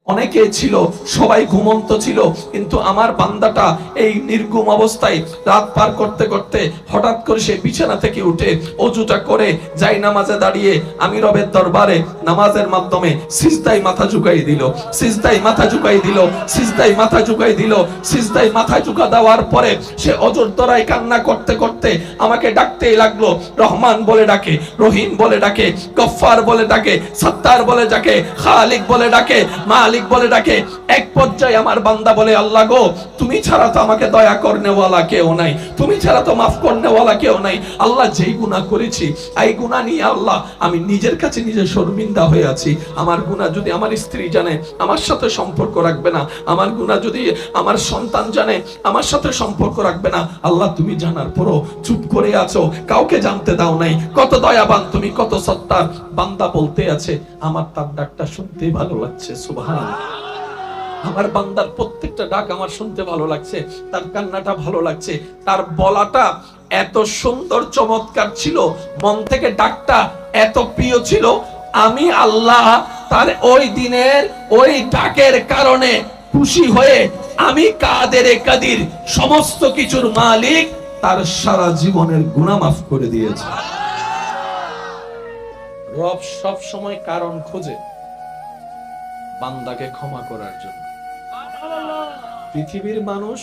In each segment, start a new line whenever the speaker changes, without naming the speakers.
অনেকে ছিল, সবাই ঘুমন্ত ছিল, কিন্তু আমার বান্দাটা এই নির্ঘুম অবস্থায় রাত পার করতে করতে হঠাৎ করে সে বিছানা থেকে উঠে অজুটা করে যাই নামাজে দাঁড়িয়ে আমি রবের দরবারে নামাজের মাধ্যমে সিজদায় মাথা ঝুঁকাই দিল, সিজদায় মাথা ঝুঁকাই দিল, সিজদায় মাথা ঝুঁকাই দিল। সিজদায় মাথা ঝুঁকা দেওয়ার পরে সে অজর দ্বারায় কান্না করতে করতে আমাকে ডাকতেই লাগলো। রহমান বলে ডাকে, রহিম বলে ডাকে, গফফার বলে ডাকে, সত্তার বলে ডাকে, খালিক বলে ডাকে, মালিক বলে ডাকে। এক পর্যায়ে আমার বান্দা বলে, আল্লাহ গো, তুমি ছাড়া তো আমাকে দয়া করনেওয়ালা কেউ নাই, তুমি ছাড়া তো মাফ করনেওয়ালা কেউ নাই। আল্লাহ, যেই গুনাহ করেছি এই গুনাহ নিয়ে আল্লাহ আমি নিজের কাছে নিজে শর্মিন্দা হয়ে আছি। আমার গুনাহ যদি আমার স্ত্রী জানে আমার সাথে সম্পর্ক রাখবে না, আমার গুনাহ যদি আমার সন্তান জানে আমার সাথে সম্পর্ক রাখবে না। আল্লাহ, তুমি জানার পরও চুপ করে আছো, কাউকে জানতে দাও নাই। কত দয়াবান তুমি, কত সত্তার। বান্দা বলতে আছে, আমার তার ডাকটা শুনতে ভালো লাগছে। সুবহানাল্লাহ। আমার বান্দার প্রত্যেকটা ডাক আমার শুনতে ভালো লাগছে, তার কান্নাটা ভালো লাগছে, তার বলাটা এত সুন্দর চমৎকার ছিল, মন থেকে ডাকটা এত প্রিয় ছিল। আমি আল্লাহ তার ওই দিনের ওই ডাকের কারণে খুশি হয়ে আমি কাদের কাদির সমস্ত কিছুর মালিক তার সারা জীবনের গুনাহ মাফ করে দিয়েছে। রব সব সময় কারণ খোঁজে বান্দাকে ক্ষমা করার জন্য। পৃথিবীর মানুষ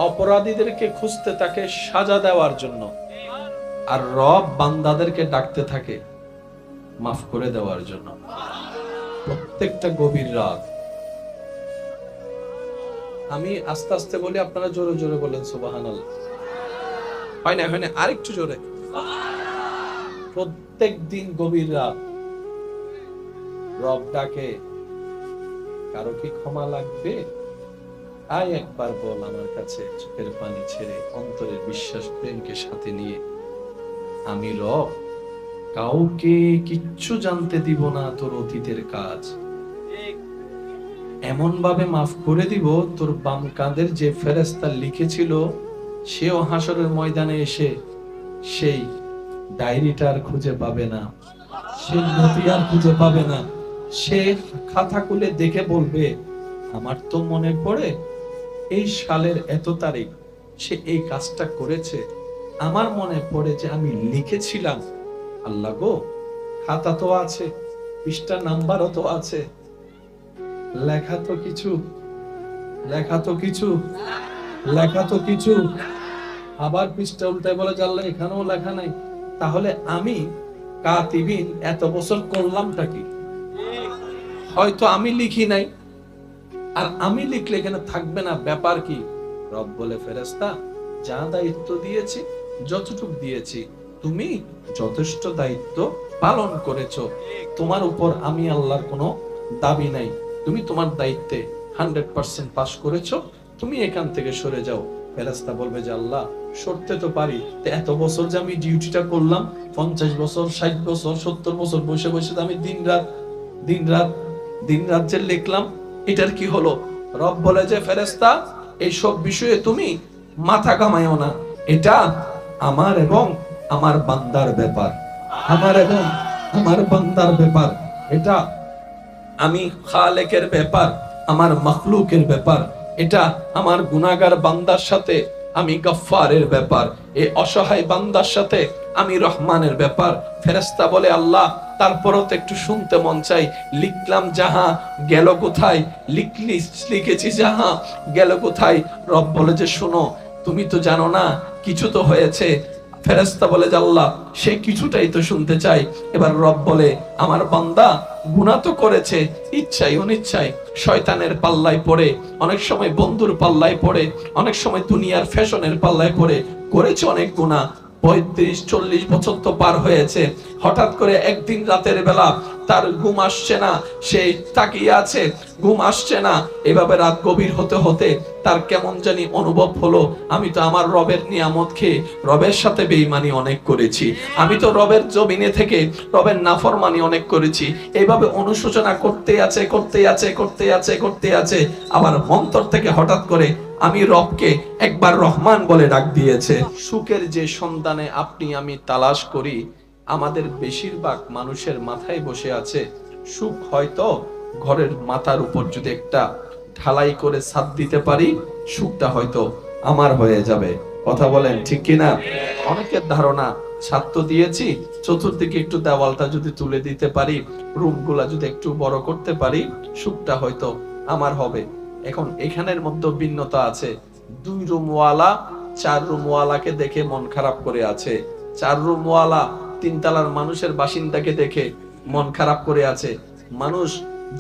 অপরাধীদেরকে খুঁজতে থাকে সাজা দেওয়ার জন্য, আর রব বান্দাদেরকে ডাকতে থাকে মাফ করে দেওয়ার জন্য। প্রত্যেকটা গভীর রাত আমি আস্তে আস্তে বলি, আপনারা জোরে জোরে বলেন সুবহানাল্লাহ। হয় না, হয় না, আরেকটু জোরে। প্রত্যেক দিন গভীর রাত রব ডাকে, কারো কি ক্ষমা লাগবে? আয় একবার বল আমার কাছে, চোখের পানি ছেড়ে অন্তরের বিশ্বাস প্রেমকে সাথে নিয়ে। আমি রব কাউকে কিচ্ছু জানতে দিব না তোর অতীতের কাজ, এমন ভাবে মাফ করে দিব তোর বাম কাঁধের যে ফেরেশতা লিখেছিল সেও হাসরের ময়দানে এসে সেই ডায়েরিটা আর খুঁজে পাবে না, সে নথি আর খুঁজে পাবে না। সে খাতা খুলে দেখে বলবে, আমার তো মনে পড়ে এই সালের এত তারিখ সে এই কাজটা করেছে, আমার মনে পড়ে যে আমি লিখেছিলাম। আল্লাহ গো, খাতা তো আছে, পৃষ্ঠা নাম্বারও তো আছে, লেখা তো কিছু, লেখা তো কিছু, লেখা তো কিছু। আবার পৃষ্ঠা উল্টায় বলে, আল্লাহ এখানেও লেখা নাই। তাহলে আমি কাতিবিন এত বছর করলামটা কি? হয়তো আমি লিখি নাই, আর আমি লিখলে এখানে থাকবে না, ব্যাপার কি? রব বলে, ফেরেশতা যা দায়িত্ব দিয়েছি যতটুকু দিয়েছি তুমি যথেষ্ট দায়িত্ব পালন করেছো, তোমার উপর আমি আল্লাহর কোনো দাবি নাই, তুমি তোমার দায়িত্বে 100% পাস করেছো, তুমি এখান থেকে সরে যাও। ফেরেশতা বলবে যে আল্লাহ সরতে তো পারি, এত বছর যে আমি ডিউটিটা করলাম, 50 বছর 60 বছর 70 বছর বসে বসে আমি দিন রাত যে লিখলাম, এটার কি হলো? রব বলে যে ফেরেশতা এইসব বিষয়ে তুমি মাথা ঘামাইও না, এটা আমার এবং আমার বান্দার ব্যাপার, আমার এবং আমার বান্দার ব্যাপার, এটা আমি খালেকের ব্যাপার, আমার মাখলুকের ব্যাপার, এটা আমার গুনাহগার বান্দার সাথে আমি গফফারের ব্যাপার, এই অসহায় বান্দার সাথে আমি রহমানের ব্যাপার। ফেরেশতা বলে আল্লাহ তারপরও তো একটু শুনতে মন চাই, লিখলাম যাহা গেল কোথায়, লিখেছি যাহা গেল কোথায়? রব বলে যে শোনো, তুমি তো জানো না কিছু তো হয়েছে। ফেরেশতা বলে যে আল্লাহ সে কিছুটাই তো শুনতে চাই। এবার রব বলে, আমার বান্দা গুনাহ তো করেছে ইচ্ছাই অনিচ্ছায়, শয়তানের পাল্লায় পড়ে, অনেক সময় বন্ধুর পাল্লায় পড়ে, অনেক সময় দুনিয়ার ফ্যাশনের পাল্লায় পড়ে করেছে অনেক গুনাহ। 35-40 বছর তো পার হয়েছে, হঠাৎ করে একদিন রাতের বেলা তার ঘুম আসছে না, সে তাকিয়ে আছে, ঘুম আসছে না। এভাবে রাত গভীর হতে হতে তার কেমন জানি অনুভব হলো, আমি তো আমার রবের নিয়ামত খেয়ে রবের সাথে বেঈমানি অনেক করেছি, আমি তো রবের জমিনে থেকে রবের নাফরমানি অনেক করেছি। এইভাবে অনুশোচনা করতে আছে। আবার অন্তর থেকে হঠাৎ করে আমি রবকে একবার রহমান বলে ডাক দিয়েছে। সুখের যে সন্ধানে আপনি আমি তালাশ করি, আমাদের বেশিরভাগ মানুষের মাথায় বসে আছে সুখ হয়তো ঘরের মাথার উপর যদি একটা ঢালাই করে ছাদ দিতে পারি, সুখটা হয়তো আমার হয়ে যাবে। কথা বলেন ঠিক কিনা? অনেকের ধারণা ছাদ তো দিয়েছি, চতুর্দিকে একটু দেওয়ালটা যদি তুলে দিতে পারি, রুমগুলা যদি একটু বড় করতে পারি, সুখটা হয়তো আমার হবে। এখন এখানের মধ্যে ভিন্নতা আছে। 2 রুমওয়ালা 4 রুমওয়ালাকে দেখে মন খারাপ করে আছে, 4 রুমওয়ালা 3 তলার মানুষের বাসিন্দাকে দেখে মন খারাপ করে আছে। মানুষ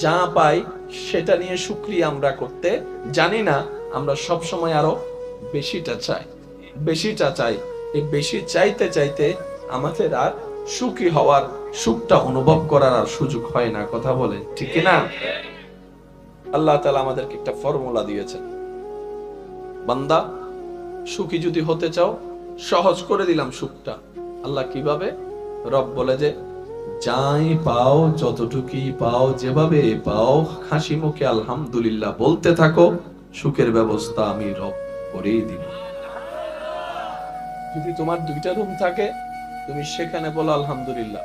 যা পায় সেটা নিয়ে শুকরিয়া আমরা করতে জানি না, আমরা সব সময় আরো বেশিটা চাই, বেশিটা চাই। এই বেশি চাইতে চাইতে আমাদের আর সুখী হওয়ার, সুখটা অনুভব করার আর সুযোগ হয় না। কথা বলে ঠিক না? আল্লাহ তাআলা আমাদেরকে একটা ফর্মুলা দিয়েছেন, বান্দা সুখী যদি হতে চাও, সহজ করে দিলাম সুখটা। আল্লাহ কিভাবে? রব বলে যে যাই পাও, যতটুকুই পাও, যেভাবে পাও, হাসি মুখে আলহামদুলিল্লাহ বলতে থাকো, সুখের ব্যবস্থা আমি রব করেই দিব। যদি তোমার 2টা রুম থাকে, তুমি সেখানে বলো আলহামদুলিল্লাহ,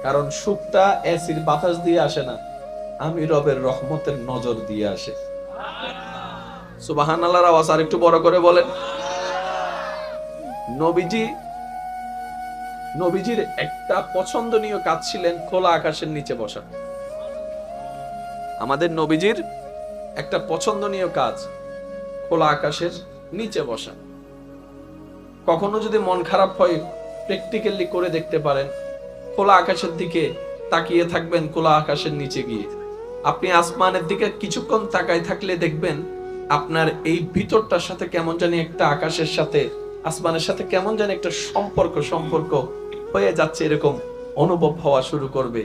কারণ সুখটা এসির বাতাস দিয়ে আসে না, আমি রবের রহমতের নজর দিয়ে আসে। সুবহানাল্লাহর আওয়াজ আর একটু বড় করে বলেন। নবীজির একটা পছন্দনীয় কাজ ছিলেন খোলা আকাশের নিচে বসা। আমাদের নবীজির একটা পছন্দনীয় কাজ খোলা আকাশের নিচে বসা। কখনো যদি মন খারাপ হয়, প্র্যাকটিক্যালি করে দেখতে পারেন, খোলা আকাশের দিকে তাকিয়ে থাকবেন, খোলা আকাশের নিচে গিয়ে আপনি আসমানের দিকে কিছুক্ষণ তাকায় থাকলে দেখবেন আপনার এই ভিতরটার সাথে কেমন জানি একটা, আকাশের সাথে আসমানের সাথে কেমন জানি একটা সম্পর্ক হয়ে যাচ্ছে, এরকম অনুভব হওয়া শুরু করবে।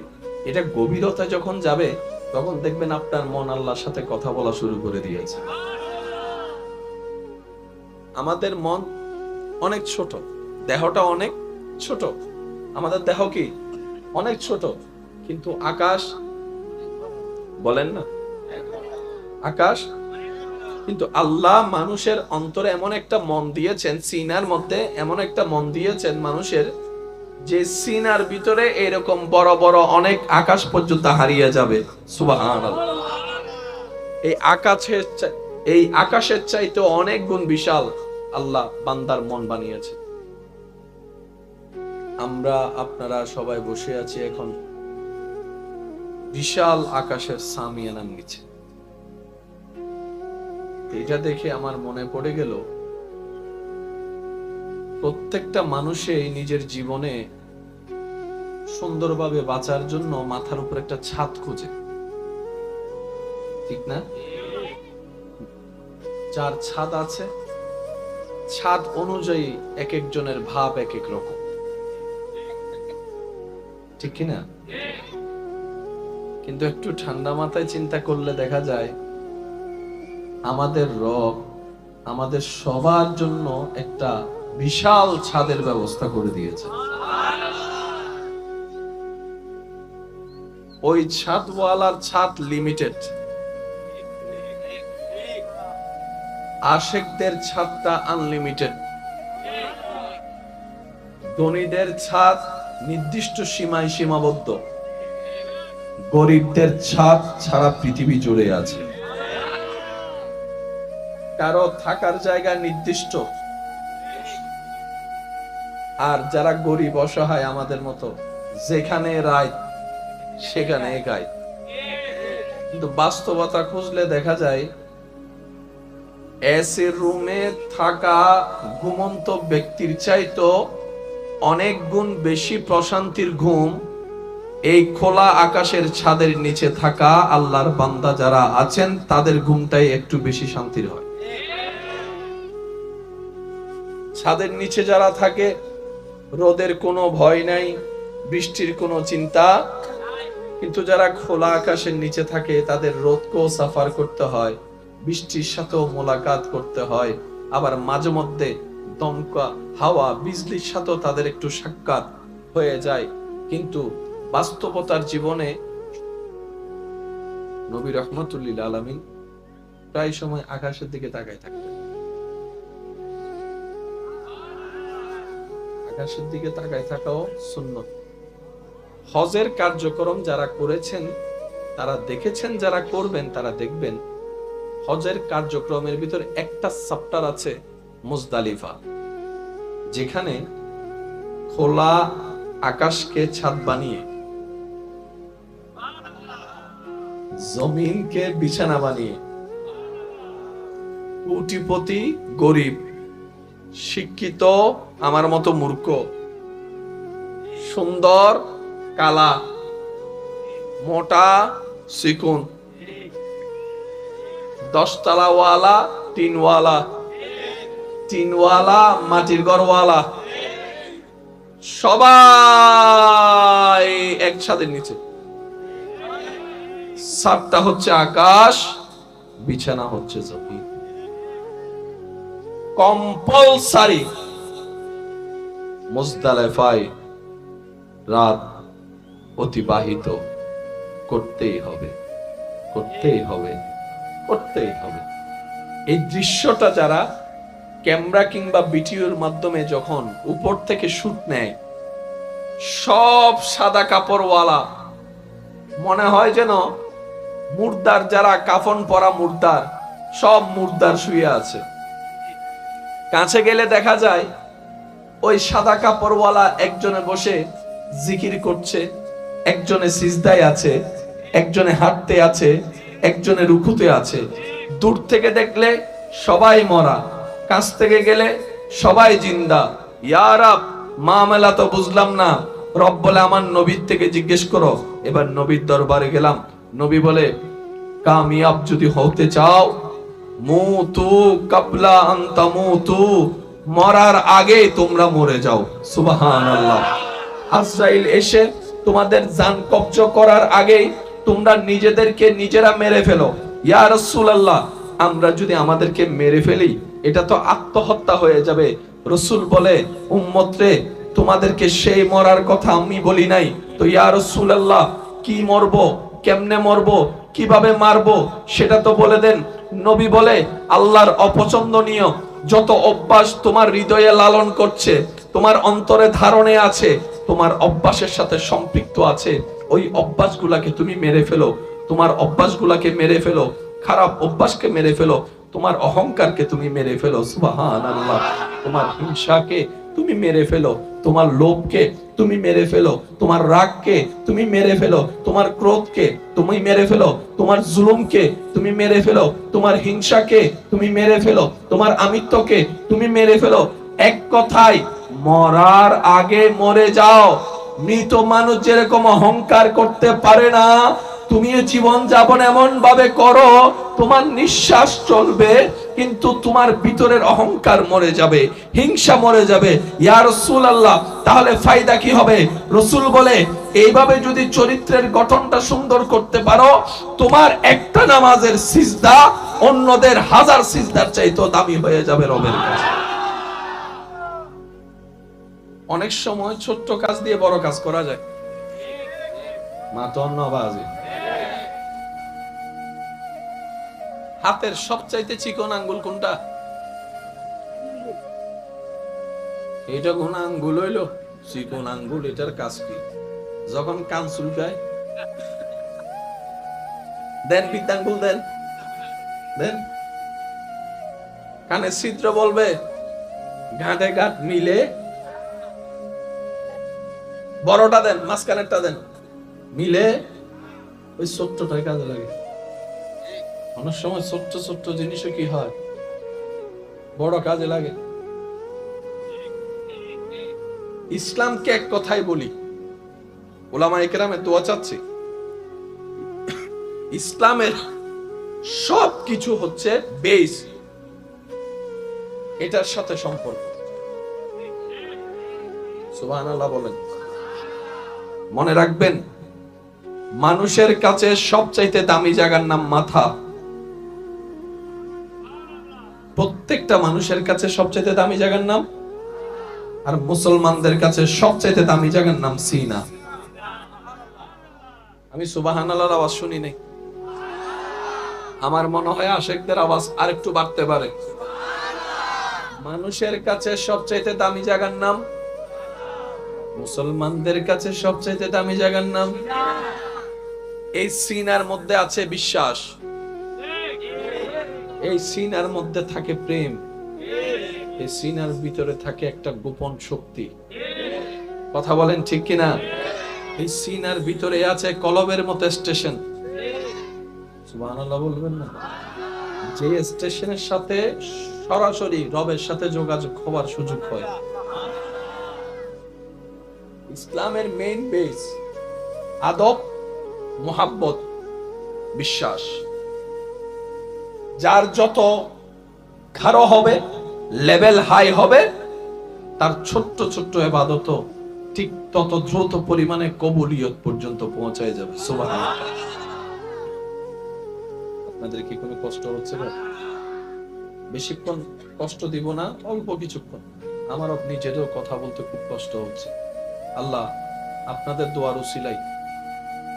এটা গভীরতা যখন যাবে, তখন দেখবেন আপনার মন আল্লাহর সাথে কথা বলা শুরু করে দিয়েছে। আমাদের মন অনেক ছোট, দেহটা অনেক ছোট, আমাদের দেহ কি অনেক ছোট, কিন্তু আকাশ, বলেন না আকাশ, কিন্তু আল্লাহ মানুষের অন্তরে এমন একটা মন দিয়েছেন, সিনার মধ্যে এমন একটা মন দিয়েছেন মানুষের, যে সিনার ভিতরে এরকম বড় বড় অনেক আকাশ পর্যন্ত হারিয়ে যাবে। সুবহানাল্লাহ। এই আকাশের চাইতে অনেক গুণ বিশাল আল্লাহ বান্দার মন বানিয়েছে। আমরা আপনারা সবাই বসে আছি এখন বিশাল আকাশের সামিয়ানার নিচে। এটা দেখে আমার মনে পড়ে গেল, প্রত্যেকটা মানুষই নিজের জীবনে সুন্দরভাবে বাঁচার জন্য মাথার উপর একটা ছাদ খুঁজে, ঠিক না? যার ছাদ আছে, ছাদ অনুযায়ী এক একজনের ভাব এক এক রকম, ঠিক কিনা? কিন্তু একটু ঠান্ডা মাথায় চিন্তা করলে দেখা যায় আমাদের রব আমাদের সবার জন্য একটা বিশাল ছাদের ব্যবস্থা করে দিয়েছে। ওই ছাদওয়ালার ছাদ লিমিটেড, আশিকদের ছাদটা আনলিমিটেড, ধনীদের ছাদ নির্দিষ্ট সীমায় সীমাবদ্ধ, গরিবদের ছাদ সারা পৃথিবী জুড়ে আছে। কারো থাকার জায়গা নির্দিষ্ট, আর যারা গরিব অসহায় আমাদের মতো, যেখানে রাত সেখানে গায়। কিন্তু বাস্তবতা খুঁজলে দেখা যায় এসি রুমে থাকা ঘুমন্ত ব্যক্তির চাইতো অনেক গুণ বেশি প্রশান্তির ঘুম এই খোলা আকাশের ছাদের নিচে থাকা আল্লাহর বান্দা যারা আছেন, তাদের ঘুমটাই একটু বেশি শান্তির হয়। ছাদের নিচে যারা থাকে, রোদের কোনো ভয় নাই, বৃষ্টির কোনো চিন্তা, কিন্তু যারা খোলা আকাশের নিচে থাকে তাদের রোদকেও সাফার করতে হয়, বৃষ্টির সাথেও মোলাকাত করতে হয়, আবার মাঝে মধ্যে দমকা হাওয়া বিজলির সাথেও তাদের একটু সাক্ষাৎ হয়ে যায়। কিন্তু বাস্তবতার জীবনে নবী রাহমাতুল্লিল আলামিন প্রায় সময় আকাশের দিকে তাকায় থাকতেন। আকাশের দিকে তাকায় থাকাও সুন্নত। হজের কার্যক্রম যারা করেছেন তারা দেখেছেন, যারা করবেন তারা দেখবেন হজের কার্যক্রমের ভিতরে একটা চ্যাপ্টার আছে মুজদালিফা, যেখানে খোলা আকাশকে ছাদ বানিয়ে, জমিনকে বিছানা বানিয়ে, কোটিপতি গরিব, শিক্ষিত আমার মতো মূর্খ, সুন্দর কালা, মোটা চিকুন, 10 তলাওয়ালা টিনওয়ালা মাটির ঘরওয়ালা, সবাই এক ছাদের নিচে। ছাদটা হচ্ছে আকাশ, বিছানা হচ্ছে জমিন। কম্পালসারি মুজদালিফায় রাত অতিবাহিত করতেই হবে। এই দৃশ্যটা যারা ক্যামেরা কিংবা ভিডিওর মাধ্যমে যখন উপর থেকে শুট নেয়, সব সাদা কাপড়ওয়ালা, মনে হয় যেন মুর্দার, যারা কাফন পরা মুর্দার, সব মুর্দার শুয়ে আছে। কাছে গেলে দেখা যায় ওই সাদা কাপড়ওয়ালা একজনে বসে জিকির করছে, একজনে সিজদায় আছে, একজনে হাঁটতে আছে, একজনে রুকুতে আছে। দূর থেকে দেখলে সবাই মরা, কাছ থেকে গেলে সবাই জিন্দা। ইয়া রব, মামলা তো বুঝলাম না। রব বলে আমার নবীর থেকে জিজ্ঞেস করো। এবার নবীর দরবারে গেলাম, নবী বলে কামিয়াব যদি হতে চাও, মুতু কাবলা আন তামুতু, মরার আগে তোমরা মরে যাও। সুবহানাল্লাহ। আজরাইল এসে তোমাদের জান কবজ করার আগে তোমরা নিজেদেরকে নিজেরা মেরে ফেলো। ইয়া রাসূলুল্লাহ, আমরা যদি আমাদেরকে মেরে ফেলি এটা তো আত্মহত্যা হয়ে যাবে। রাসূল বলে, উম্মত রে, তোমাদেরকে সেই মরার কথা আমি বলি নাই তো। ইয়া রাসূলুল্লাহ, কি মরবো, কেমনে মরবো, কিভাবে মারবো সেটা তো বলে দেন। নবী বলে, আল্লাহর অপছন্দনীয় যত অভ্যাস তোমার হৃদয়ে লালন করছে, তোমার অন্তরে ধারণে আছে, তোমার অভ্যাসের সাথে সম্পৃক্ত আছে, ওই অভ্যাসগুলাকে তুমি মেরে ফেলো। তোমার অভ্যাসগুলাকে মেরে ফেলো, খারাপ অভ্যাসকে মেরে ফেলো, তোমার অহংকারকে তুমি মেরে ফেলো। সুবহানাল্লাহ। তোমার হিংসাকে তুমি মেরে ফেলো, তোমার লোভকে তুমি মেরে ফেলো, তোমার রাগকে তুমি মেরে ফেলো, তোমার ক্রোধকে তুমি মেরে ফেলো, তোমার জুলুমকে তুমি মেরে ফেলো, তোমার হিংসাকে তুমি মেরে ফেলো, তোমার আমিত্বকে তুমি মেরে ফেলো। এক কথায়, মরার আগে মরে যাও। মৃত মানুষ যেরকম অহংকার করতে পারে না, তুমি জীবন যাপন এমন ভাবে করো তোমার নিঃশ্বাস চলবে কিন্তু তোমার ভিতরের অহংকার মরে যাবে, হিংসা মরে যাবে। ইয়া রাসূলুল্লাহ, তাহলে ফায়দা কি হবে? রাসূল বলে, এইভাবে যদি চরিত্রের গঠনটা সুন্দর করতে পারো, তোমার একটা নামাজের সিজদা অন্যদের 1000 সিজদার চাইতেও দামি হয়ে যাবে রবের কাছে। অনেক সময় ছোট্ট কাজ দিয়ে বড় কাজ করা যায়। মাতন্নবাজি। হাতের সবচাইতে চিকন আঙ্গুল কোনটা? এটা কোন আঙ্গুল হইল চিকন আঙ্গুল? এটার কাজ কি? যখন কান চুলকায় দেন, বৃদ্ধাঙ্গুল দেন, দেন। কানে ছিদ্র বলবে, গাঁটে গাঁট মিলে বড়টা দেন, মাঝখানেরটা দেন, মিলে ওই ছোট্টটাই কাজে লাগে। অনেক সময় ছোট্ট ছোট্ট জিনিসও কি হয়, বড় কাজে লাগে। ইসলামকে এক কথাই বলি, উলামায়ে কেরামের দোয়া চাচ্ছি, ইসলামের সব কিছু হচ্ছে বেস, এটার সাথে সম্পর্ক। সুবহানাল্লাহ বলেন। মনে রাখবেন, মানুষের কাছে সবচাইতে দামি জায়গার নাম মাথা। প্রত্যেকটা মানুষের কাছে সবচাইতে দামি জায়গার নাম, আর মুসলমানদের কাছে সবচাইতে দামি জায়গার নাম সিনা। আমি সুবহানাল্লাহর আওয়াজ শুনি নাই, আমার মনে হয় আশেকদের আওয়াজ আরেকটু বাড়তে পারে। মানুষের কাছে সবচাইতে দামি জায়গার নাম, মুসলমানদের কাছে সবচাইতে দামি জায়গার নাম। এই সিনার মধ্যে আছে বিশ্বাস, এই সিনার মধ্যে থাকে প্রেম, এই সিনার ভিতরে থাকে একটা গোপন শক্তি। কথা বলেন ঠিক কিনা? এই সিনার ভিতরে আছে কলবের মতো স্টেশন। সুবহানাল্লাহ বলবেন না? যে স্টেশনের সাথে সরাসরি রবের সাথে যোগাযোগ হওয়ার সুযোগ হয়। ইসলামের মেইন বেস আদব, মোহাব্বত, বিশ্বাস। যার যত গাঢ় হবে, লেভেল হাই হবে, তার ছোট্ট ছোট্ট ইবাদত ঠিক তত দ্রুত পরিমাণে কবুলিয়ত পর্যন্ত পৌঁছায় যাবে। সুবহানাল্লাহ। আপনাদের কি কোনো কষ্ট হচ্ছে না? বেশিক্ষণ কষ্ট দিব না, অল্প কিছুক্ষণ। আমারও নিজেরও কথা বলতে খুব কষ্ট হচ্ছে। আল্লাহ আপনাদের দোয়ার উসিলাই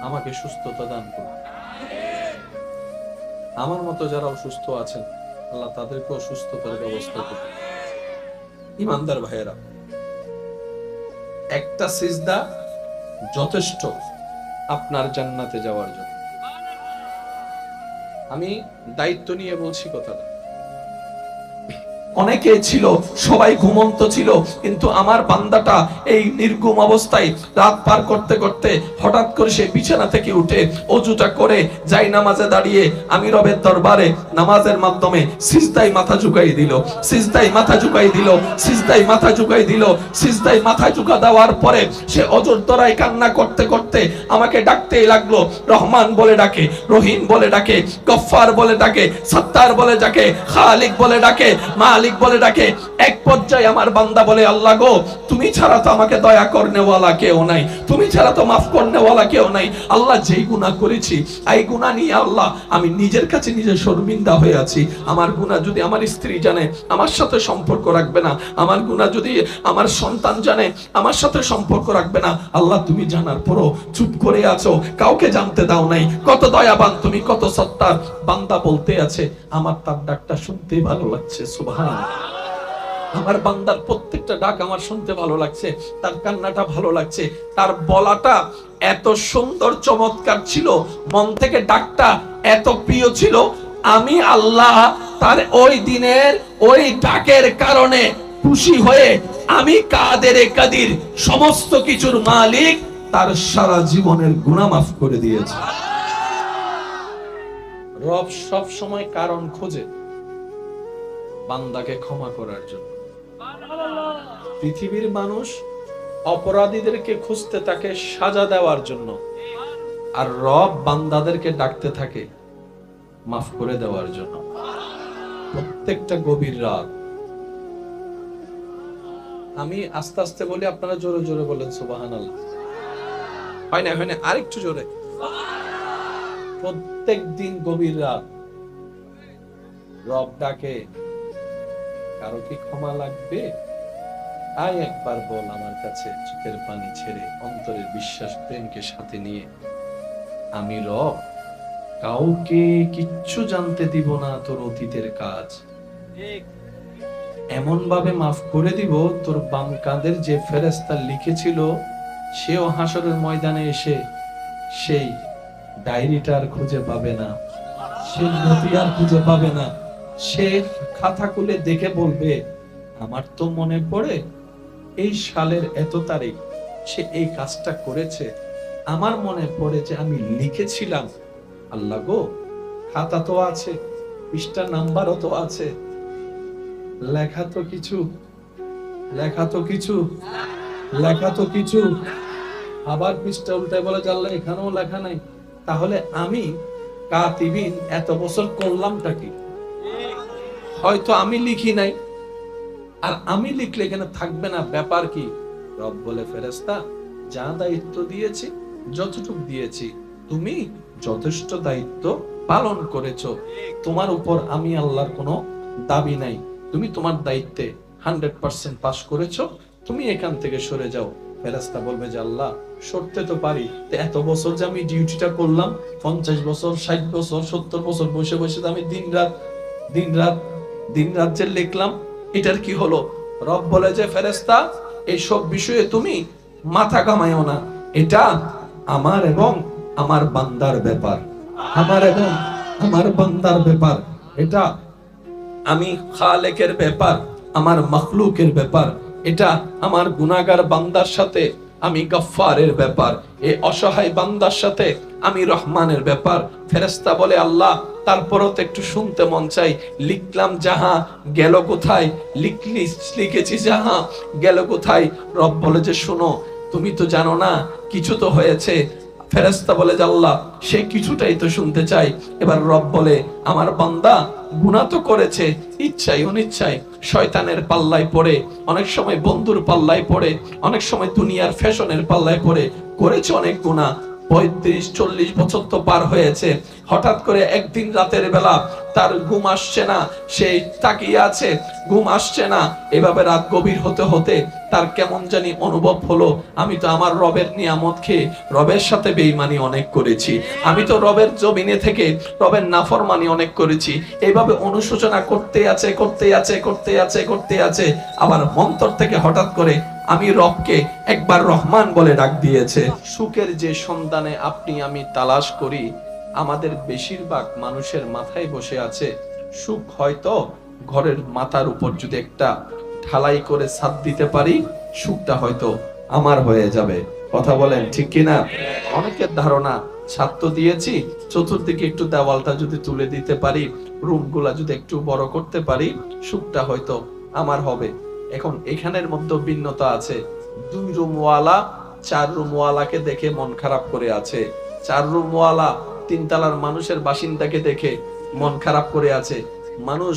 আমাকে সুস্থতা দান করুন। আমার মতো যারা অসুস্থ আছেন আল্লাহ তাদেরকেও সুস্থতার ব্যবস্থা করুন। ইমানদার ভাইয়েরা, একটা সিজদা যথেষ্ট আপনার জান্নাতে যাওয়ার জন্য। আমি দায়িত্ব নিয়ে বলছি কথাটা। অনেকে ছিল, সবাই ঘুমন্ত ছিল, কিন্তু আমার বান্দাটা এই নির্ঘুম অবস্থায় রাত পার করতে করতে হঠাৎ করে সে বিছানা থেকে উঠে অজুটা করে যাই নামাজে দাঁড়িয়ে আমি রবের দরবারে নামাজের মাধ্যমে সিজদায় মাথা ঝুঁকাই দিল, সিজদায় মাথা ঝুঁকাই দিল, সিজদায় মাথা ঝুঁকাই দিল। সিজদায় মাথা ঝুঁকা দেওয়ার পরে সে অজর তরাই কান্না করতে করতে আমাকে ডাকতেই লাগলো। রহমান বলে ডাকে, রহিম বলে ডাকে, গফফার বলে ডাকে, সত্তার বলে ডাকে, খালিক বলে ডাকে, মালিক বলে ডাকে। এক পর্যায়ে আমার বান্দা বলে, আল্লাহ গো, তুমি ছাড়া তো আমাকে দয়া করনেওয়ালা কেউ নাই, তুমি ছাড়া তো মাফ করনেওয়ালা কেউ নাই। আল্লাহ যেই গুনাহ করেছি, এই গুনাহ নিয়ে আল্লাহ আমি নিজের কাছে নিজে শর্মিন্দা হয়ে আছি। আমার গুনাহ যদি আমার স্ত্রী জানে আমার সাথে সম্পর্ক রাখবে না, আমার গুনাহ যদি আমার সন্তান জানে আমার সাথে সম্পর্ক রাখবে না। আল্লাহ তুমি জানার পরও চুপ করে আছো, কাউকে জানতে দাও নাই। কত দয়াবান তুমি, কত সত্তার। বান্দা বলতে আছে, আমার তার ডাকটা শুনতে ভালো লাগছে। সুবহানাল্লাহ। আমার বান্দার প্রত্যেকটা ডাক আমার শুনতে ভালো লাগছে, তার কান্নাটা ভালো লাগছে, তার বলাটা এত সুন্দর চমৎকার ছিল, মন থেকে ডাকটা এত প্রিয় ছিল। আমি আল্লাহ তার ওই দিনের ওই ডাকের কারণে খুশি হয়ে আমি কাদের কাদির সমস্ত কিছুর মালিক তার সারা জীবনের গুনাহ মাফ করে দিয়েছে। রব সব সময় কারণ খোঁজে বান্দাকে ক্ষমা করার জন্য। পৃথিবীর মানুষ অপরাধীদেরকে খুঁজতে থাকে সাজা দেওয়ার জন্য, আর রব বান্দাদেরকে ডাকতে থাকে মাফ করে দেওয়ার জন্য। প্রত্যেকটা গভীর রাত আমি আস্তে আস্তে বলি, আপনারা জোরে জোরে বলেন সুবহানাল্লাহ। হয় না, হয় না, আরেকটু জোরে। প্রত্যেক দিন গভীর রাত রব ডাকে, কারো কি ক্ষমা লাগবে? আয় একবার বল আমার কাছে, চোখের পানি ছেড়ে অন্তরের বিশ্বাস প্রেমকে সাথে নিয়ে। আমি রব কাউকে কিচ্ছু জানতে দিব না তোর অতীতের কাজ, এমন ভাবে মাফ করে দিব তোর বাম কাঁধের যে ফেরেশতা লিখেছিল সেও হাসরের ময়দানে এসে সেই ডায়েরিটার খুঁজে পাবে না, সে নথি আর খুঁজে পাবে না। সে খাতা খুলে দেখে বলবে, আমার তো মনে পড়ে এই সালের এত তারিখ সে এই কাজটা করেছে, আমার মনে পড়ে যে আমি লিখেছিলাম। আল্লাহ গো, খাতা তো আছে, পৃষ্ঠা নাম্বারও তো আছে, লেখা তো কিছু, লেখা তো কিছু, লেখা তো কিছু। আবার পৃষ্ঠা উল্টায় বলে, আল্লাহ এখানেও লেখা নাই। তাহলে আমি কাতিবিন এত বছর করলামটা কি? হয়তো আমি লিখি নাই, আর আমি লিখলে এখানে থাকবে না, ব্যাপার কি? রব বলে, ফেরেশতা যা দায়িত্ব দিয়েছি যতটুকু দিয়েছি তুমি যথেষ্ট দায়িত্ব পালন করেছো, তোমার উপর আমি আল্লাহর কোনো দাবি নাই, তুমি তোমার দায়িত্বে 100% পাস করেছো, তুমি এখান থেকে সরে যাও। ফেরেশতা বলবে যে আল্লাহ সরতে তো পারি, এত বছর যে আমি ডিউটিটা করলাম, 50 বছর 60 বছর 70 বছর বসে বসে আমি দিন রাত যে লিখলাম, এটার কি হলো? রব বলে যে ফেরেশতা এই সব বিষয়ে তুমি মাথা ঘামাইও না, এটা আমার এবং আমার বান্দার ব্যাপার, আমার এবং আমার বান্দার ব্যাপার। এটা আমি খালেকের ব্যাপার, আমার মখলুকের ব্যাপার। এটা আমার গুনাহগার বান্দার সাথে আমি গফফারের ব্যাপার, এই অসহায় বান্দার সাথে আমি রহমানের ব্যাপার। ফেরেশতা বলে আল্লাহ তারপরও তো একটু শুনতে মন চাই, লিখলাম যাহা গেল কোথায়, লিখেছি যাহা গেল কোথায়। রব বলে যে শোনো, তুমি তো জানো না কিছু তো হয়েছে। ফেরেশতা বলে যে আল্লাহ সেই কিছুটাই তো শুনতে চাই। এবার রব বলে আমার বান্দা গুনাহ তো করেছে ইচ্ছায় অনিচ্ছায়, শয়তানের পাল্লায় পড়ে, অনেক সময় বন্ধুর পাল্লায় পড়ে, অনেক সময় দুনিয়ার ফ্যাশনের পাল্লায় পড়ে করেছে অনেক গুনাহ। 35-40 বছর তো পার হয়েছে। হঠাৎ করে একদিন রাতের বেলা তার ঘুম আসছে না, সে তাকিয়ে আছে, ঘুম আসছে না। এভাবে রাত গভীর হতে হতে তার কেমন জানি অনুভব হলো, আমি তো আমার রবের নিয়ামত খেয়ে রবের সাথে বেঈমানি অনেক করেছি, আমি তো রবের জমিনে থেকে রবের নাফরমানি অনেক করেছি। এইভাবে অনুশোচনা করতে আছে করতে আছে করতে আছে করতে আছে। আবার অন্তর থেকে হঠাৎ করে আমি রবকে একবার রহমান বলে ডাক দিয়েছে। সুখের যে সন্ধানে আপনি আমি তালাশ করি, আমাদের বেশিরভাগ মানুষের মাথায় বসে আছে সুখ। হয়তো ঘরের মাথার উপর যদি একটা ঢালাই করে ছাদ দিতে পারি, সুখটা হয়তো আমার হয়ে যাবে। কথা বলেন ঠিক কিনা? অনেকের ধারণা ছাদ তো দিয়েছি, চতুর্দিকে একটু দেওয়ালটা যদি তুলে দিতে পারি, রুমগুলা যদি একটু বড় করতে পারি, সুখটা হয়তো আমার হবে। এখন এখানের মধ্যে ভিন্নতা আছে। 2 রুমওয়ালা 4 রুমওয়ালাকে দেখে মন খারাপ করে আছে, 4 রুমওয়ালা 3 তলার মানুষের বাসিন্দাকে দেখে মন খারাপ করে আছে। মানুষ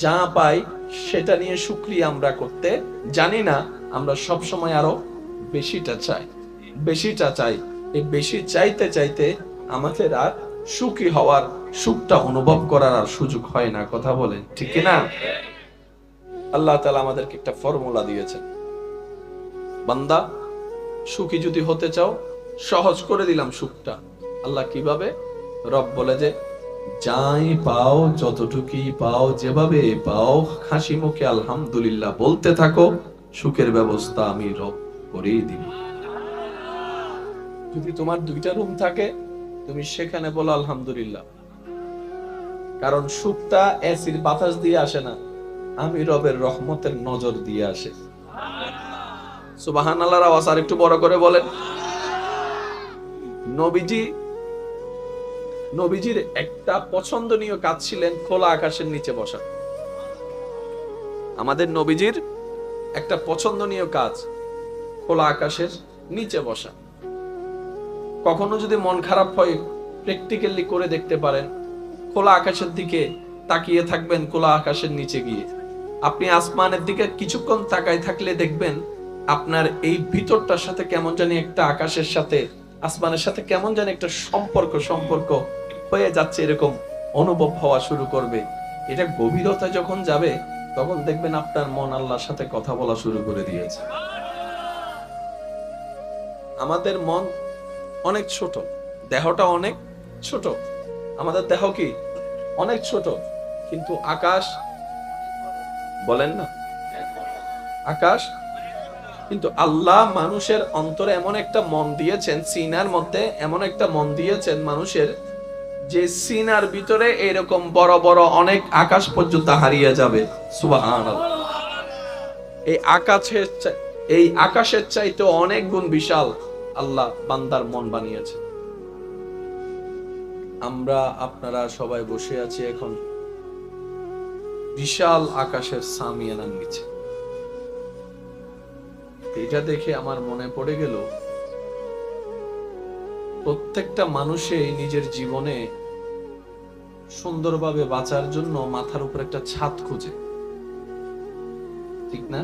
যা পায় সেটা নিয়ে শুকরিয়া আমরা করতে জানি না, আমরা সব সময় আরো বেশিটা চাই, বেশিটা চাই। এই বেশি চাইতে চাইতে আমাদের আর সুখী হওয়ার, সুখটা অনুভব করার আর সুযোগ হয় না। কথা বলেন ঠিক না? আল্লাহ তাআলা আমাদেরকে একটা ফর্মুলা দিয়েছেন, বান্দা সুখী যদি হতে চাও সহজ করে দিলাম সুখটা। আল্লাহ কিভাবে? রব বলে যে যাই পাও, যতটুকুই পাও, যেভাবে পাও, হাসি মুখে আলহামদুলিল্লাহ বলতে থাকো, সুখের ব্যবস্থা আমি রব করেই দিব। যদি তোমার 2টা রুম থাকে, তুমি সেখানে বলো আলহামদুলিল্লাহ, কারণ সুখটা এসির বাতাস দিয়ে আসে না, আমি রবের রহমতের নজর দিয়ে আসে। সুবহানাল্লাহর আওয়াজ আর একটু বড় করে বলেন। নবীজির একটা পছন্দনীয় কাজ ছিলেন খোলা আকাশের নিচে বসা। আমাদের নবীজির একটা পছন্দনীয় কাজ খোলা আকাশের নিচে বসা। কখনো যদি মন খারাপ হয়, প্র্যাকটিক্যালি করে দেখতে পারেন, খোলা আকাশের দিকে তাকিয়ে থাকবেন, খোলা আকাশের নিচে গিয়ে আপনি আসমানের দিকে কিছুক্ষণ তাকায় থাকলে দেখবেন আপনার এই ভিতরটার সাথে কেমন জানি একটা, আকাশের সাথে আসমানের সাথে কেমন জানি একটা সম্পর্ক হয়ে যাচ্ছে, এরকম অনুভব হওয়া শুরু করবে। এটা গভীরতা যখন যাবে তখন দেখবেন আপনার মন আল্লাহর সাথে কথা বলা শুরু করে দিয়েছে। আমাদের মন অনেক ছোট, দেহটা অনেক ছোট, আমাদের দেহ কি অনেক ছোট, কিন্তু আকাশ, বলেন না আকাশ, কিন্তু আল্লাহ মানুষের অন্তরে এমন একটা মন দিয়েছেন, সিনার মধ্যে এমন একটা মন দিয়েছেন মানুষের, যে সিনার ভিতরে এরকম বড় বড় অনেক আকাশ পর্যন্ত হারিয়ে যাবে। সুবহানাল্লাহ। এই আকাশের চাইতে অনেক গুণ বিশাল আল্লাহ বান্দার মন বানিয়েছে। আমরা আপনারা সবাই বসে আছি এখন বিশাল আকাশের সামিয়ানার নিচে। এটা দেখে আমার মনে পড়ে গেল, প্রত্যেকটা মানুষই নিজের জীবনে সুন্দরভাবে বাঁচার জন্য মাথার উপর একটা ছাদ খোঁজে, ঠিক না?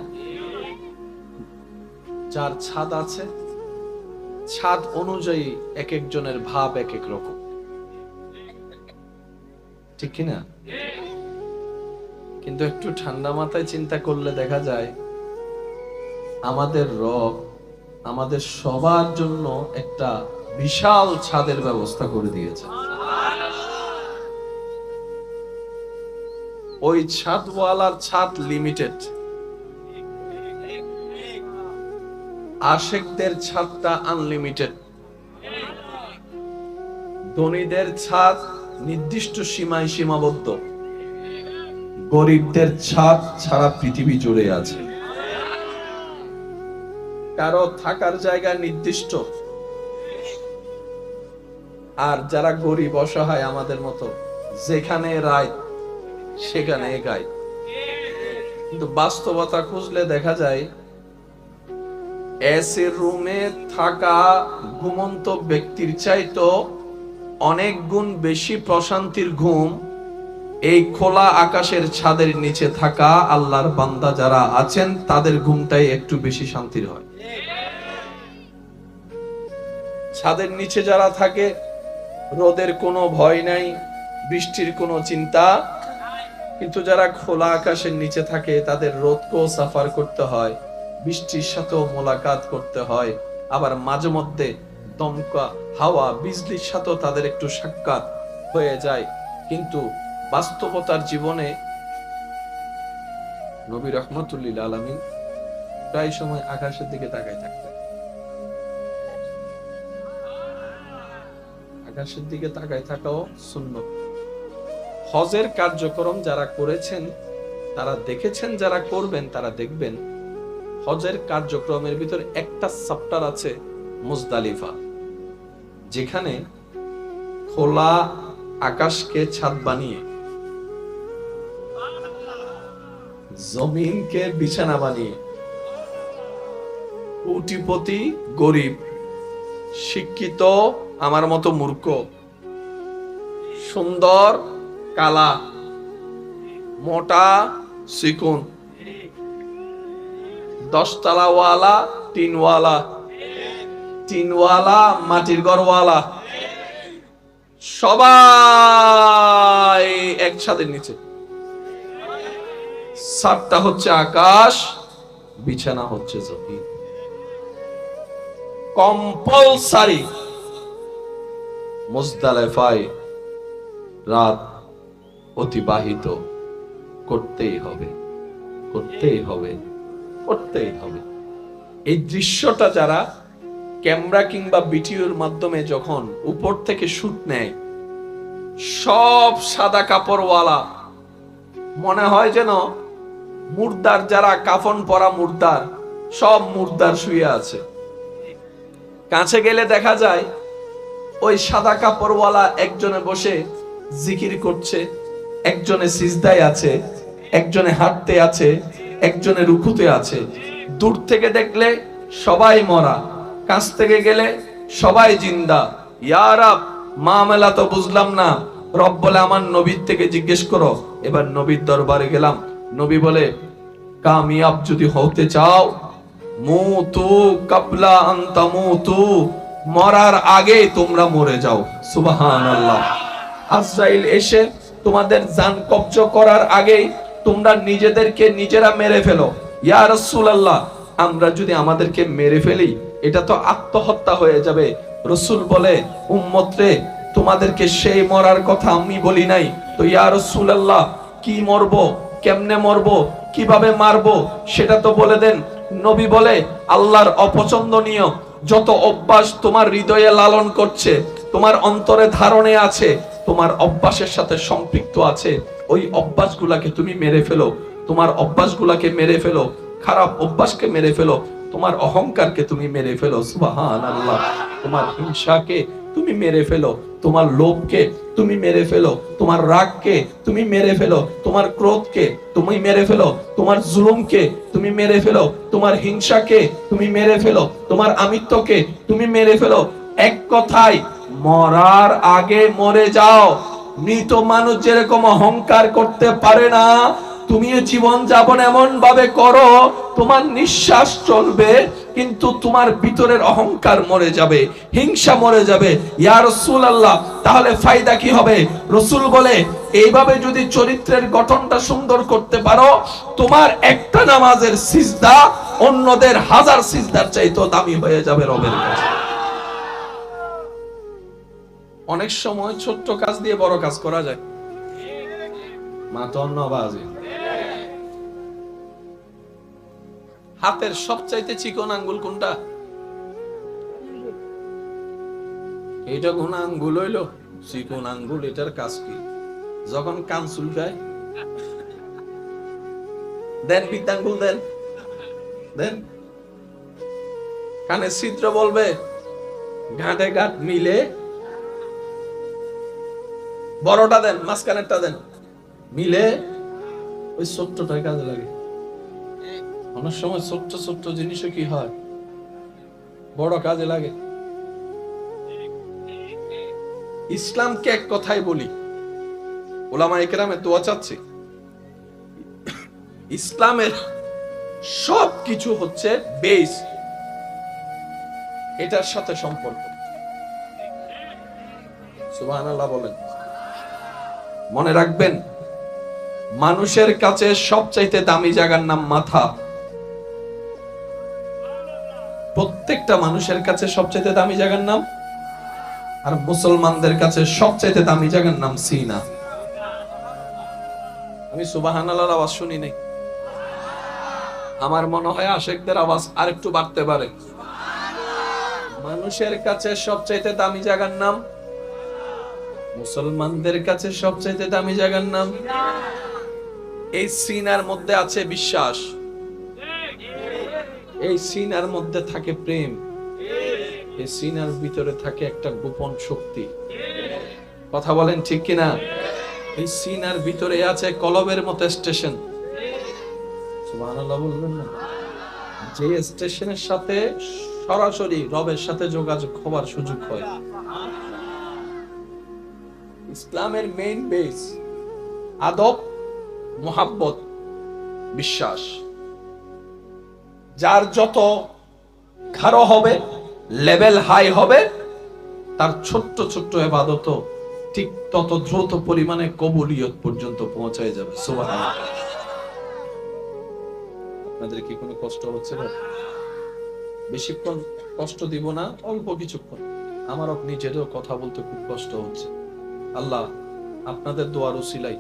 যার ছাদ আছে, ছাদ অনুযায়ী এক একজনের ভাব এক এক রকম, ঠিক কিনা? কিন্তু একটু ঠান্ডা মাথায় চিন্তা করলে দেখা যায় আমাদের রব আমাদের সবার জন্য একটা বিশাল ছাদের ব্যবস্থা করে দিয়েছে। ওই ছাদওয়ালার ছাদ লিমিটেড, আশিকদের ছাদটা আনলিমিটেড। ধনীদের ছাদ নির্দিষ্ট সীমায় সীমাবদ্ধ, গরিবদের ছাদ সারা পৃথিবী জুড়ে আছে। কারো থাকার জায়গা নির্দিষ্ট, আর যারা গরিব অসহায় আমাদের মতো যেখানে রায় সেখানে গায়। কিন্তু বাস্তবতা খুঁজলে দেখা যায় এসির রুমে থাকা ঘুমন্ত ব্যক্তির চাইতো অনেক গুণ বেশি প্রশান্তির ঘুম এই খোলা আকাশের ছাদের নিচে থাকা আল্লাহর বান্দা যারা আছেন তাদের ঘুমটাই একটু বেশি শান্তির হয়। ছাদের নিচে যারা থাকে রোদের কোনো ভয় নাই, বৃষ্টির কোনো চিন্তা, কিন্তু যারা খোলা আকাশের নিচে থাকে তাদের রোদকেও সাফার করতে হয়, বৃষ্টির সাথেও মোলাকাত করতে হয়, আবার মাঝে মধ্যে দমকা হাওয়া বিজলির সাথেও তাদের একটু সাক্ষাৎ হয়ে যায়। কিন্তু বাস্তবতার জীবনে নবী রাহমাতুল্লিল আলামিন প্রায় সময় আকাশের দিকে তাকায় থাকতেন। আকাশের দিকে তাকায় থাকাও সুন্নত। হজের কার্যক্রম যারা করেছেন তারা দেখেছেন, যারা করবেন তারা দেখবেন হজের কার্যক্রমের ভিতর একটা চ্যাপ্টার আছে মুজদালিফা, যেখানে খোলা আকাশকে ছাদ বানিয়ে, জমিনকে বিছানা বানিয়ে, কোটিপতি গরিব, শিক্ষিত আমার মতো মূর্খ, সুন্দর কালা, মোটা চিকুন, 10 তলাওয়ালা টিনওয়ালা, টিনওয়ালা মাটির ঘরওয়ালা, সবাই এক ছাদের নিচে। ছাদটা হচ্ছে আকাশ, বিছানা হচ্ছে জমিন। কম্পালসারি মুজদালিফায় রাত অতিবাহিত করতেই হবে, করতেই হবে, করতেই হবে। এই দৃশ্যটা যারা ক্যামেরা কিংবা ভিডিওর মাধ্যমে যখন উপর থেকে শুট নেয়, সব সাদা কাপড়ওয়ালা, মনে হয় যেন মুর্দার, যারা কাফন পরা মুর্দার, সব মুর্দার শুয়ে আছে। কাছে গেলে দেখা যায় ওই সাদা কাপড়ওয়ালা একজনে বসে জিকির করছে, একজনে সিজদায় আছে, একজনে হাঁটতে আছে, একজনে রুকুতে আছে। দূর থেকে দেখলে সবাই মরা, কাছ থেকে গেলে সবাই জিন্দা। ইয়া রাব, মামলা তো বুঝলাম না। রব বলে আমার নবীর থেকে জিজ্ঞেস করো। এবার নবীর দরবারে গেলাম, নবী বলে কামিয়াব যদি হতে চাও মুতু কাবলা আন তামুতু, মরার আগে তোমরা মরে যাও। সুবহানাল্লাহ। আজরাইল এসে তোমাদের জান কবজ করার আগে তোমরা নিজেদেরকে নিজেরা মেরে ফেলো। ইয়া রাসূলুল্লাহ, আমরা যদি আমাদেরকে মেরে ফেলি এটা তো আত্মহত্যা হয়ে যাবে। রাসূল বলে উম্মত রে, তোমাদেরকে সেই মরার কথা আমি বলি নাই তো ইয়া রাসূলুল্লাহ কি মরবো, কেমনে মরবো, কিভাবে মারবো সেটা তো বলে দেন। নবী বলে আল্লাহর অপছন্দনীয় যত অভ্যাস তোমার হৃদয়ে লালন করছে, তোমার অন্তরে ধারণে আছে, তোমার অভ্যাসের সাথে সম্পৃক্ত আছে, ওই অভ্যাসগুলাকে তুমি মেরে ফেলো। তোমার অভ্যাসগুলাকে মেরে ফেলো, খারাপ অভ্যাসকে মেরে ফেলো, তোমার অহংকারকে তুমি মেরে ফেলো। সুবহানাল্লাহ। তোমার হিংসাকে তুমি মেরে ফেলো, তোমার লোভকে তুমি মেরে ফেলো, তোমার রাগকে তুমি মেরে ফেলো, তোমার ক্রোধকে তুমি মেরে ফেলো, তোমার জুলুমকে তুমি মেরে ফেলো, তোমার হিংসাকে তুমি মেরে ফেলো, তোমার আমিত্বকে তুমি মেরে ফেলো। এক কথায় মরার আগে মরে যাও। মৃত মানুষ যেরকম অহংকার করতে পারে না, তুমি জীবন যাপন এমন ভাবে করো তোমার নিঃশ্বাস চলবে কিন্তু তোমার ভিতরের অহংকার মরে যাবে, হিংসা মরে যাবে। ইয়া রাসূলুল্লাহ, তাহলে ফায়দা কি হবে? রাসূল বলে এইভাবে যদি চরিত্রের গঠনটা সুন্দর করতে পারো, তোমার একটা নামাজের সিজদা অন্যদের 1000 সিজদার চাইতেও দামি হয়ে যাবে রবের কাছে। অনেক সময় ছোট্ট কাজ দিয়ে বড় কাজ করা যায়। মাতন্নবাজি। হাতের সবচাইতে চিকন আঙ্গুল কোনটা? এইটা কোন আঙ্গুল হইলো? চিকন আঙ্গুল, এটার কাজ কি? যখন কান চুলকায় দেন, বৃদ্ধাঙ্গুল দেন, দেন। কানে ছিদ্র বলবে, ঘাটে ঘাট মিলে বড়টা দেন, মাঝখানেরটা দেন, মিলে ওই ছোট্টটাই কাজে লাগে। অনেক সময় ছোট্ট ছোট্ট জিনিসও কি হয়, বড় কাজে লাগে। ইসলামকে এক কথাই বলি, ওলামায়ে কেরামের দোয়া চাচ্ছি, ইসলামের সব কিছু হচ্ছে বেস, এটার সাথে সম্পর্ক। সুবহানাল্লাহ বলেন। মনে রাখবেন, মানুষের কাছে সবচাইতে দামি জায়গার নাম মাথা। প্রত্যেকটা মানুষের কাছে সবচাইতে দামি জায়গার নাম, আর মুসলমানদের কাছে সবচাইতে দামি জায়গার নাম সিনা। আমি সুবহানাল্লাহর আওয়াজ শুনি নাই। আমার মনে হয় আশেকদের আওয়াজ আরেকটু বাড়তে পারে। মানুষের কাছে সবচাইতে দামি জায়গার নাম, মুসলমানদের কাছে সবচাইতে দামি জায়গার নাম। এই সিনার মধ্যে আছে বিশ্বাস, এই সিনার মধ্যে থাকে প্রেম, এই সিনার ভিতরে থাকে একটা গোপন শক্তি। কথা বলেন ঠিক কিনা? এই সিনার ভিতরে আছে কলবের মতো স্টেশন। সুবহানাল্লাহ বলবেন না? যে স্টেশনের সাথে সরাসরি রবের সাথে যোগাযোগ হওয়ার সুযোগ হয়। ইসলামের মেইন বেস আদব, মুহাব্বত, বিশ্বাস। যার যত গাঢ় হবে, লেভেল হাই হবে, তার ছোট্ট ছোট্ট ইবাদত ঠিক তত দ্রুত পরিমাণে কবুলিয়ত পর্যন্ত পৌঁছায় যাবে। সুবহানাল্লাহ। আপনাদের কি কোনো কষ্ট হচ্ছে না? বেশিক্ষণ কষ্ট দিব না, অল্প কিছুক্ষণ। আমারও নিজেরও কথা বলতে খুব কষ্ট হচ্ছে। আল্লাহ আপনাদের দোয়ার উসিলায়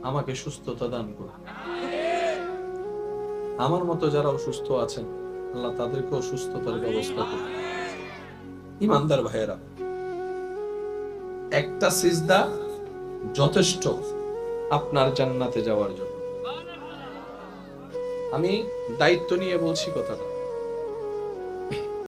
আমাকে সুস্থতা দান করুন। আমার মতো যারা অসুস্থ আছেন, আল্লাহ তাদেরকেও সুস্থতার ব্যবস্থা করুন। ইমানদার ভাইয়েরা, একটা সিজদা যথেষ্ট আপনার জান্নাতে যাওয়ার জন্য। আমি দায়িত্ব নিয়ে বলছি কথাটা।